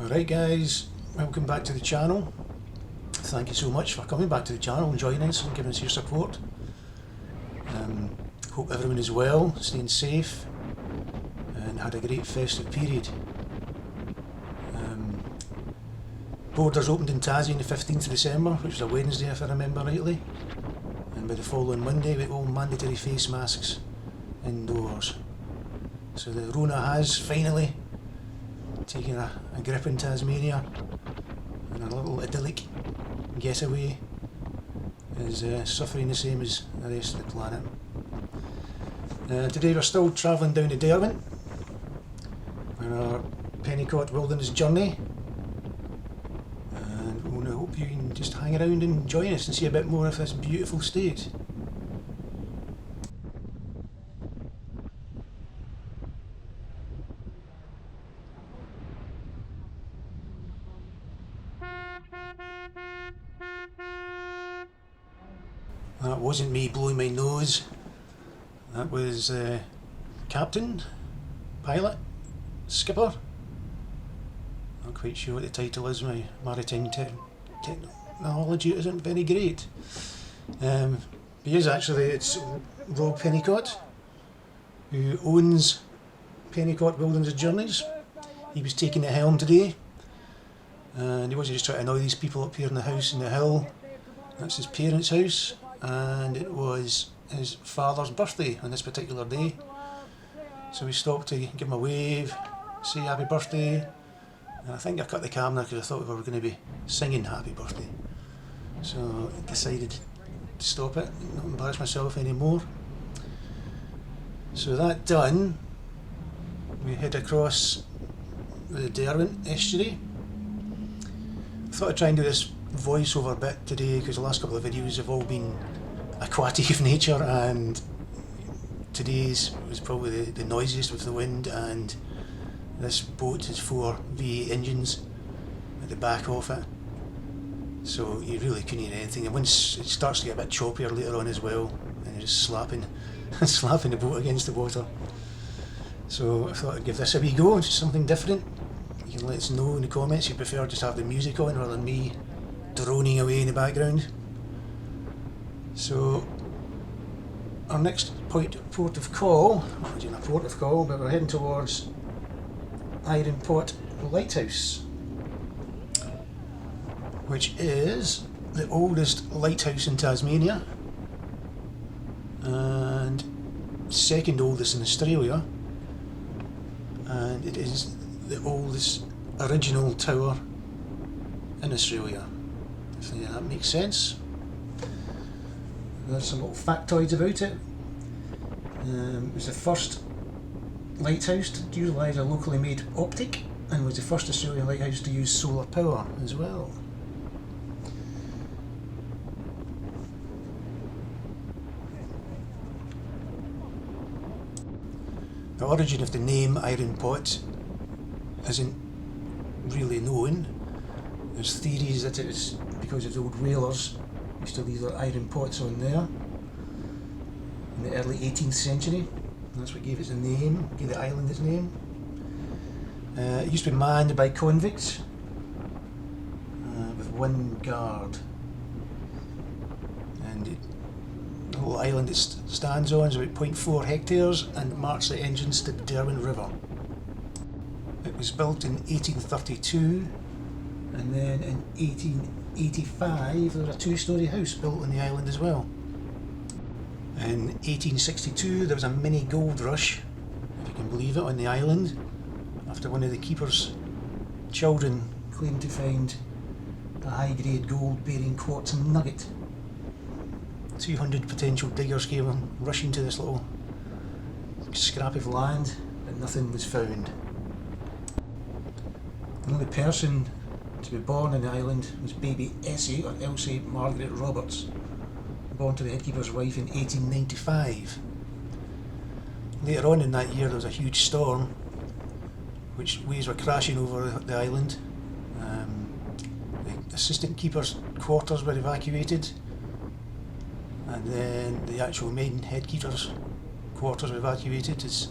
Alright guys, welcome back to the channel. Thank you so much for coming back to the channel and joining us and giving us your support. Hope everyone is well, staying safe and had a great festive period. Borders opened in Tassie on the 15th of December, which was a Wednesday if I remember rightly, and by the following Monday with all mandatory face masks indoors. So the Rona has finally taken a grip in Tasmania, and a little idyllic getaway is suffering the same as the rest of the planet. Today we're still travelling down to Derwent on our Pennycott Wilderness journey, and we hope you can just hang around and join us and see a bit more of this beautiful state. That wasn't me blowing my nose, that was Captain, Pilot, Skipper. Not quite sure what the title is, my maritime technology isn't very great. It's Rob Pennycott, who owns Pennycott Wilderness Journeys. He was taking the helm today, and he wasn't just trying to annoy these people up here in the house in the hill. That's his parents' house, and it was his father's birthday on this particular day. So we stopped to give him a wave, say happy birthday, and I think I cut the camera because I thought we were going to be singing happy birthday. So I decided to stop it, not embarrass myself anymore. So that done, we head across the Derwent estuary. I thought I'd try and do this voiceover bit today because the last couple of videos have all been aquatic of nature, and today's was probably the noisiest with the wind, and this boat has 4 V8 engines at the back of it, so you really couldn't hear anything. And once it starts to get a bit choppier later on as well, and you're just slapping the boat against the water. So I thought I'd give this a wee go, just something different. You can let us know in the comments if you prefer just have the music on rather than me droning away in the background. So our next port of call, not a port of call, but we're heading towards Ironport Lighthouse, which is the oldest lighthouse in Tasmania and second oldest in Australia, and it is the oldest original tower in Australia, if that makes sense. There's some little factoids about it. It was the first lighthouse to utilise a locally made optic, and was the first Australian lighthouse to use solar power as well. The origin of the name Iron Pot isn't really known. There's theories that it was because of the old whalers used to leave their iron pots on there in the early 18th century, and that's what gave it the name, gave the island its name. It used to be manned by convicts with 1 guard, and the whole island it stands on is about 0.4 hectares and marks the entrance to the Derwent River. It was built in 1832, and then in 1885 there was a 2-storey house built on the island as well. In 1862 there was a mini gold rush, if you can believe it, on the island, after one of the keeper's children claimed to find a high-grade gold-bearing quartz nugget. 200 potential diggers came rushing to this little scrap of land, but nothing was found. The only person to be born on the island was baby Essie, or Elsie Margaret Roberts, born to the headkeeper's wife in 1895. Later on in that year there was a huge storm, which waves were crashing over the island. The assistant keeper's quarters were evacuated, and then the actual main headkeeper's quarters were evacuated as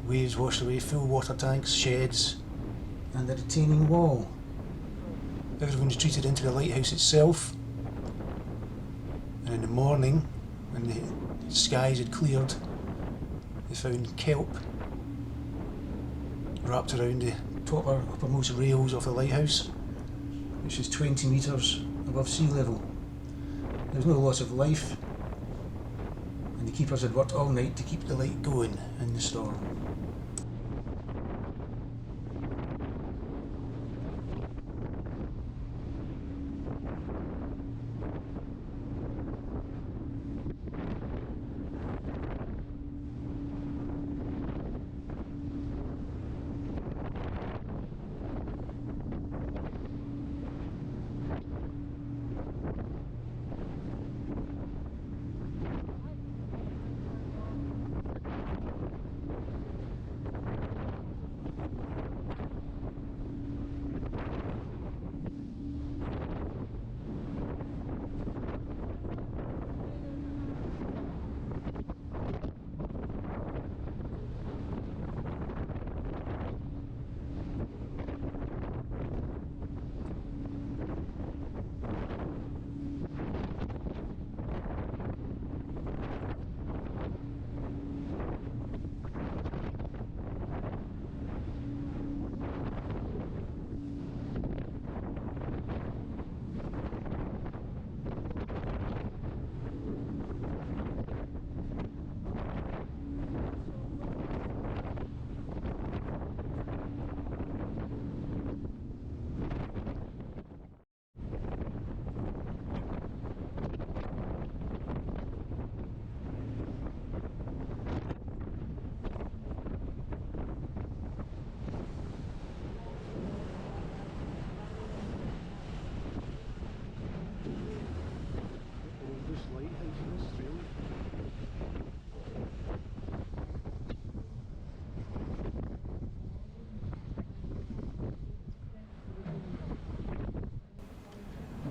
waves washed away full water tanks, sheds, and the retaining wall. Everyone's retreated into the lighthouse itself, and in the morning, when the skies had cleared, they found kelp wrapped around the uppermost rails of the lighthouse, which is 20 metres above sea level. There was no loss of life, and the keepers had worked all night to keep the light going in the storm.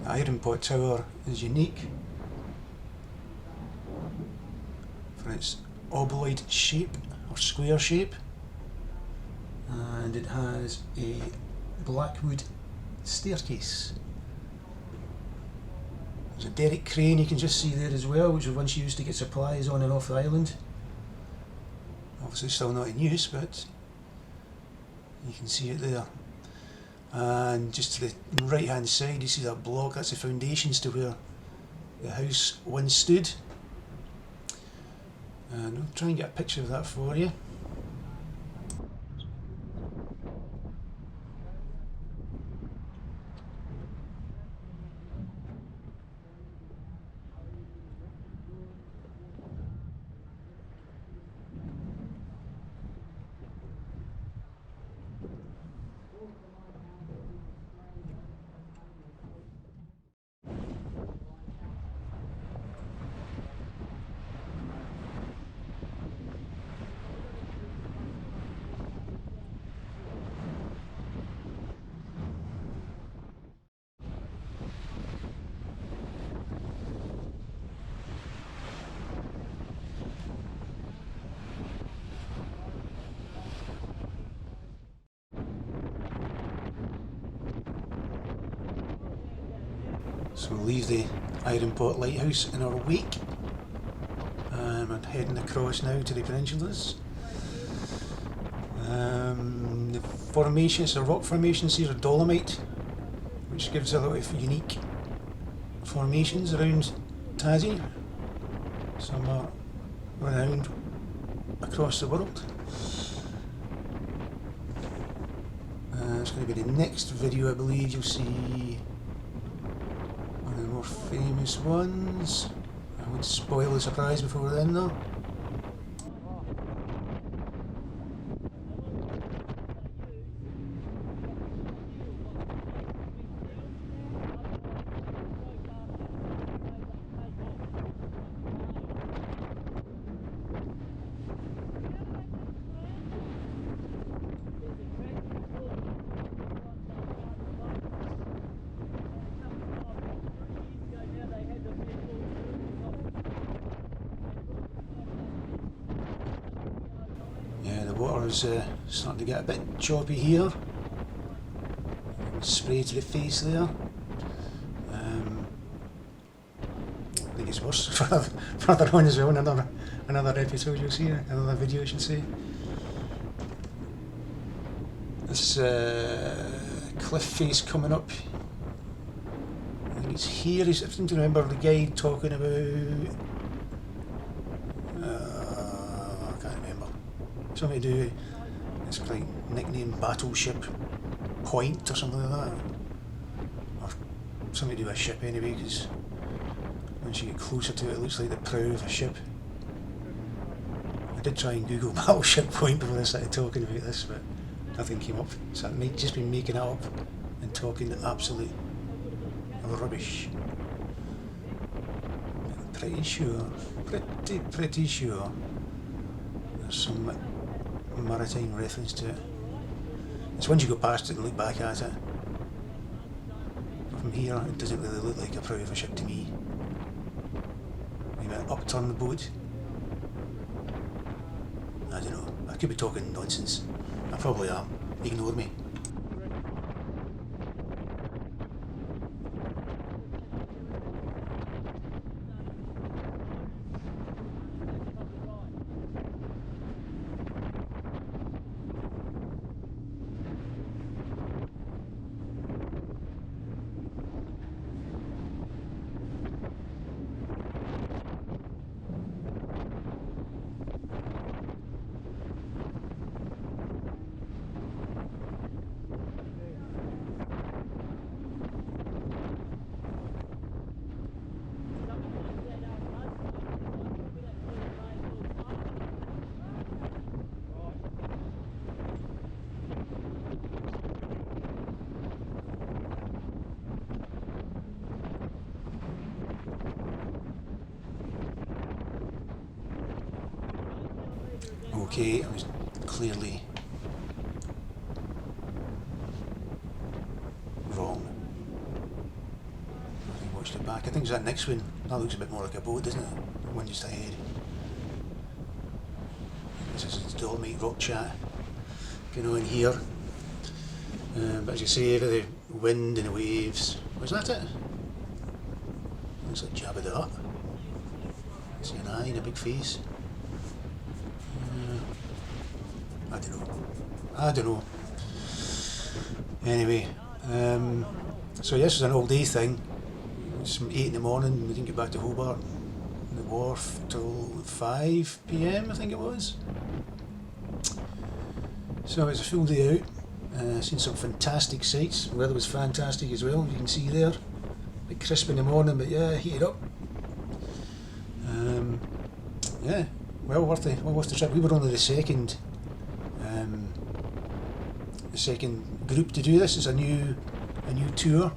The Iron Pot Tower is unique for its obloid shape or square shape, and it has a blackwood staircase. There's a derrick crane you can just see there as well, which was once used to get supplies on and off the island. Obviously still not in use, but you can see it there. And just to the right hand side you see that block, that's the foundations to where the house once stood. And I'll try and get a picture of that for you. So we'll leave the Ironport Lighthouse in our wake, and we're heading across now to the peninsulas. The formations, the rock formations here are dolomite, which gives a lot of unique formations around Tassie. Some are renowned across the world. It's going to be the next video, I believe. You'll see one of the more famous ones. I won't spoil the surprise before then though. Yeah, the water's starting to get a bit choppy here. spray to the face there. I think it's worse further on as well, another episode you'll see, another video I should say. This cliff face coming up, I think it's here. I seem to remember the guy talking about, I can't remember, something to do, it's like nickname Battleship Point or something like that, or something to do with a ship anyway, because once you get closer to it, it looks like the prow of a ship. I did try and Google Battleship Point before I started talking about this, but nothing came up, so I might just be making it up and talking absolute rubbish. Pretty sure there's some maritime reference to it. It's once you go past it and look back at it. From here, it doesn't really look like a prow of a ship to me. Maybe an upturned boat. I don't know. I could be talking nonsense. I probably am. Ignore me. Okay, I was clearly wrong. I watched it back. I think it's that next one. That looks a bit more like a boat, doesn't it? The one just ahead. This is Dolomite Rock Chat going on here. But as you say, the wind and the waves. Was that it? Looks like Jabba the Hutt. See an eye and a big face. I don't know. Anyway, so yes, it's an all day thing. It's from 8 in the morning, we didn't get back to Hobart, the wharf, till 5 PM I think it was. So it's a full day out, seen some fantastic sights, the weather was fantastic as well, you can see there. A bit crisp in the morning, but yeah, heated up. Yeah, well worth the trip. We were only the second group to do this. It's a new tour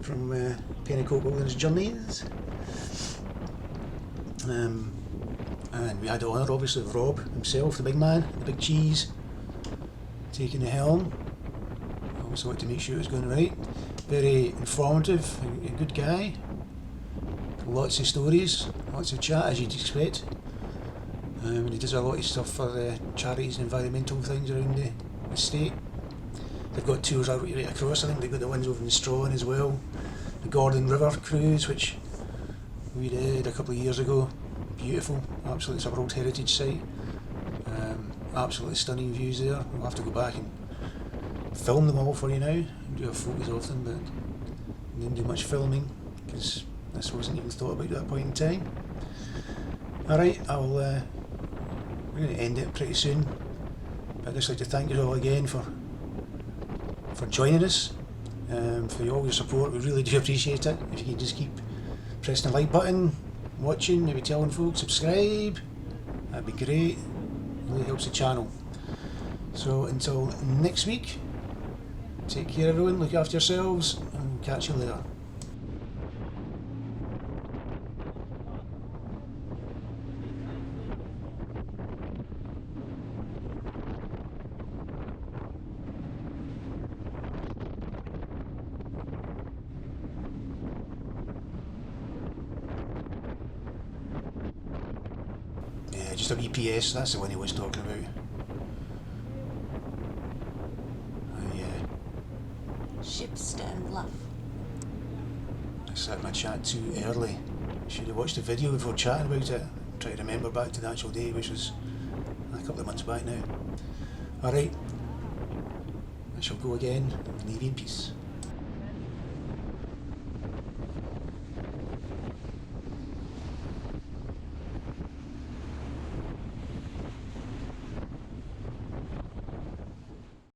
from Pennycote Wilderness Journeys, and we had the honour obviously of Rob himself, the big man, the big cheese, taking the helm. Obviously wanted to make sure it was going right. Very informative, a good guy, lots of stories, lots of chat as you'd expect. And he does a lot of stuff for charities and environmental things around the state. They've got tours right across. I think they've got the ones over in Strawn as well. The Gordon River cruise, which we did a couple of years ago. Beautiful, absolutely, it's a World Heritage site. Absolutely stunning views there. We'll have to go back and film them all for you now. Do have photos of them, but didn't do much filming because this wasn't even thought about at that point in time. Alright, we're going to end it pretty soon. But I'd just like to thank you all again for joining us, for all your support. We really do appreciate it. If you can just keep pressing the like button, watching, maybe telling folks, subscribe, that'd be great. It really helps the channel. So until next week, take care everyone, look after yourselves, and catch you later. Just a EPS, that's the one he was talking about. Yeah. ships stand luff. I set my chat too early. Should have watched the video before chatting about it. Try to remember back to the actual day, which was a couple of months back now. Alright, I shall go again and leave you in peace.